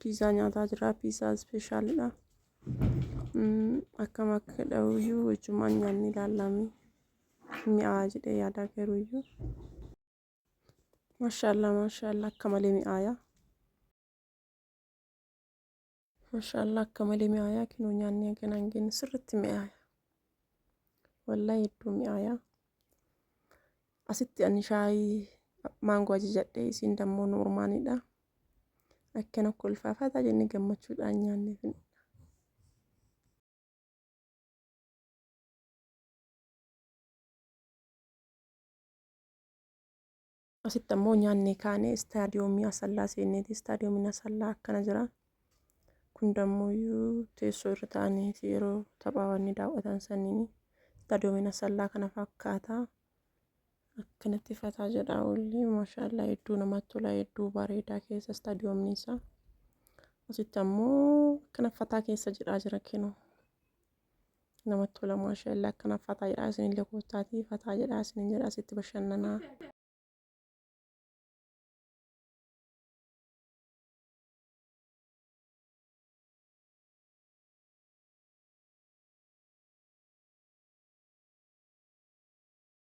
piizaa nyaataa jira. Piizaa ispeeshaalidha. Akkam akka dha'uyyuu wajjumaan nyaanni ilaalame mi'aa jedhee yaadaa garuuyyuu. Maashaallah akka malee mi'aaya. Maashaallah akka malee mi'aaya. Kinoo nyaanni hagana hin geenye sirriitti mi'aaya. Wallaahi hedduu mi'aaya. Asitti ani shaayii maangoo ajajadhee isiin dammoo noormaanidha. Akkana kolfaafataa jennee gammachuudhaan nyaannee finna. Asitti ammoo nyaanni kaanee istaadiyoomii Asallaa seenneeti. Istaadiyoomiin Asallaa akkana jira. Kun dammoo teessoo irra taa'anii yeroo taphaawwan daawwatan saniini. Istaadiyoomiin Asallaa kana fakkaata. Akkanatti fataa jedha olli. Maashaallah hedduu namatti tola. Hedduu bareedaa keessa istaadiyoomni isaa. Asitti ammoo akkana fataa keessa jira kinoo. Namatti tola maashaallah akkana fataa jedha isinillee koottaatii fataa jedha isinin jedha asitti bashannanaa.